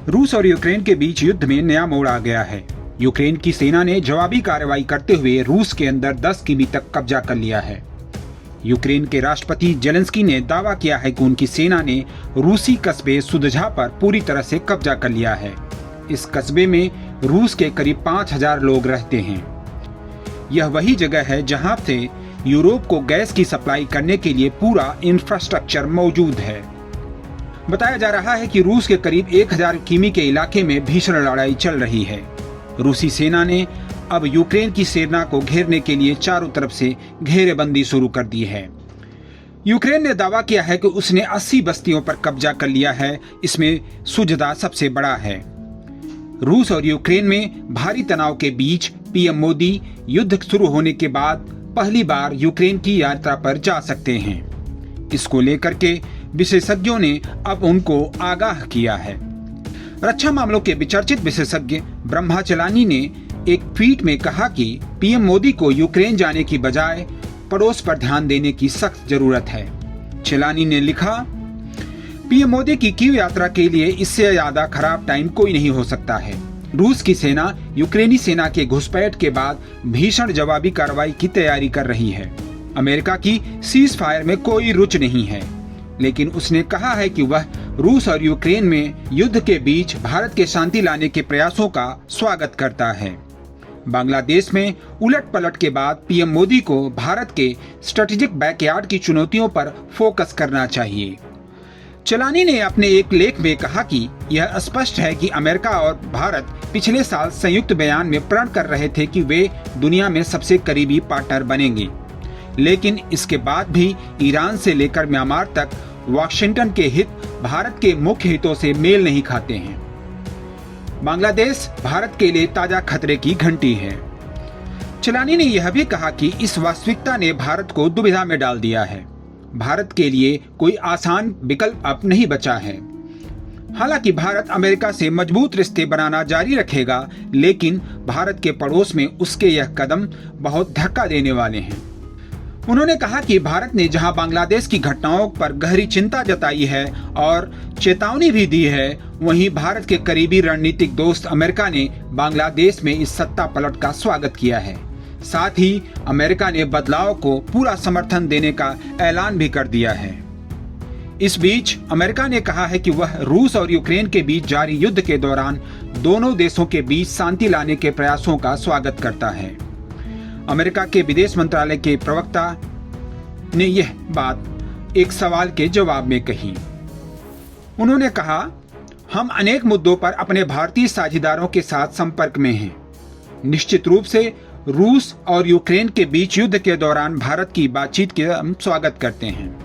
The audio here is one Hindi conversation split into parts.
रूस और यूक्रेन के बीच युद्ध में नया मोड़ आ गया है। यूक्रेन की सेना ने जवाबी कार्रवाई करते हुए रूस के अंदर 10 किमी तक कब्जा कर लिया है। यूक्रेन के राष्ट्रपति जेलेंस्की ने दावा किया है कि उनकी सेना ने रूसी कस्बे सुदझा पर पूरी तरह से कब्जा कर लिया है। इस कस्बे में रूस के करीब 5000 लोग रहते हैं। यह वही जगह है जहां से यूरोप को गैस की सप्लाई करने के लिए पूरा इंफ्रास्ट्रक्चर मौजूद है। बताया जा रहा है कि रूस के करीब 1000 किमी के इलाके में भीषण लड़ाई चल रही है। रूसी सेना ने अब यूक्रेन की सेना को घेरने के लिए चारों तरफ से घेरेबंदी शुरू कर दी है। यूक्रेन ने दावा किया है कि उसने 80 बस्तियों पर कब्जा कर लिया है। इसमें सुजदा सबसे बड़ा है। रूस और यूक्रेन में भारी तनाव के बीच पीएम मोदी युद्ध शुरू होने के बाद पहली बार यूक्रेन की यात्रा पर जा सकते हैं। इसको लेकर के विशेषज्ञों ने अब उनको आगाह किया है। रक्षा मामलों के विचर्चित विशेषज्ञ ब्रह्माचलानी ने एक ट्वीट में कहा कि पीएम मोदी को यूक्रेन जाने की बजाय पड़ोस पर ध्यान देने की सख्त जरूरत है। चलानी ने लिखा, पीएम मोदी की कीव यात्रा के लिए इससे ज्यादा खराब टाइम कोई नहीं हो सकता है। रूस की सेना यूक्रेनी सेना के घुसपैठ के बाद भीषण जवाबी कार्रवाई की तैयारी कर रही है। अमेरिका की सीज फायर में कोई रुचि नहीं है, लेकिन उसने कहा है कि वह रूस और यूक्रेन में युद्ध के बीच भारत के शांति लाने के प्रयासों का स्वागत करता है। बांग्लादेश में उलट पलट के बाद पीएम मोदी को भारत के स्ट्रेटेजिक बैकयार्ड की चुनौतियों पर फोकस करना चाहिए। चलानी ने अपने एक लेख में कहा कि यह स्पष्ट है कि अमेरिका और भारत पिछले साल संयुक्त बयान में प्रण कर रहे थे कि वे दुनिया में सबसे करीबी पार्टनर बनेंगे, लेकिन इसके बाद भी ईरान से लेकर म्यांमार तक वाशिंगटन के हित भारत के मुख्य हितों से मेल नहीं खाते हैं। बांग्लादेश भारत के लिए ताजा खतरे की घंटी है। चलानी ने यह भी कहा कि इस वास्तविकता ने भारत को दुविधा में डाल दिया है। भारत के लिए कोई आसान विकल्प अब नहीं बचा है। हालांकि भारत अमेरिका से मजबूत रिश्ते बनाना जारी रखेगा, लेकिन भारत के पड़ोस में उसके यह कदम बहुत धक्का देने वाले हैं। उन्होंने कहा कि भारत ने जहां बांग्लादेश की घटनाओं पर गहरी चिंता जताई है और चेतावनी भी दी है, वहीं भारत के करीबी रणनीतिक दोस्त अमेरिका ने बांग्लादेश में इस सत्ता पलट का स्वागत किया है। साथ ही अमेरिका ने बदलाव को पूरा समर्थन देने का ऐलान भी कर दिया है। इस बीच अमेरिका ने कहा है कि वह रूस और यूक्रेन के बीच जारी युद्ध के दौरान दोनों देशों के बीच शांति लाने के प्रयासों का स्वागत करता है। अमेरिका के विदेश मंत्रालय के प्रवक्ता ने यह बात एक सवाल के जवाब में कही। उन्होंने कहा, हम अनेक मुद्दों पर अपने भारतीय साझेदारों के साथ संपर्क में हैं। निश्चित रूप से रूस और यूक्रेन के बीच युद्ध के दौरान भारत की बातचीत का हम स्वागत करते हैं।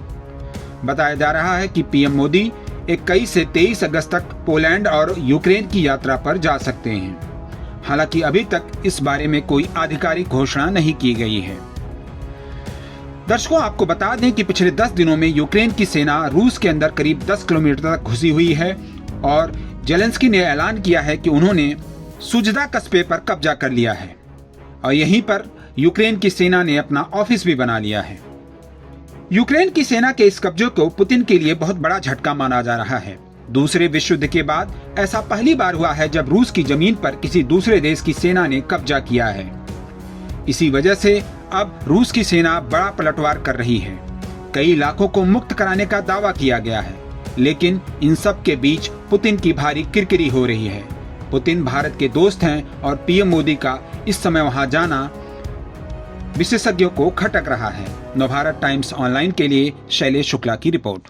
बताया जा रहा है कि पीएम मोदी 21 से 23 अगस्त तक पोलैंड और यूक्रेन की यात्रा पर जा सकते हैं। हालांकि अभी तक इस बारे में कोई आधिकारिक घोषणा नहीं की गई है। दर्शकों, आपको बता दें कि पिछले 10 दिनों में यूक्रेन की सेना रूस के अंदर करीब 10 किलोमीटर तक घुसी हुई है और जेलेंस्की ने ऐलान किया है कि उन्होंने सुजदा कस्बे पर कब्जा कर लिया है और यहीं पर यूक्रेन की सेना ने अपना ऑफिस भी बना लिया है। यूक्रेन की सेना के इस कब्जे को पुतिन के लिए बहुत बड़ा झटका माना जा रहा है। दूसरे विश्व युद्ध के बाद ऐसा पहली बार हुआ है जब रूस की जमीन पर किसी दूसरे देश की सेना ने कब्जा किया है। इसी वजह से अब रूस की सेना बड़ा पलटवार कर रही है। कई इलाकों को मुक्त कराने का दावा किया गया है, लेकिन इन सब के बीच पुतिन की भारी किरकिरी हो रही है। पुतिन भारत के दोस्त हैं और पीएम मोदी का इस समय वहां जाना विशेषज्ञों को खटक रहा है। नवभारत टाइम्स ऑनलाइन के लिए शैलेश शुक्ला की रिपोर्ट।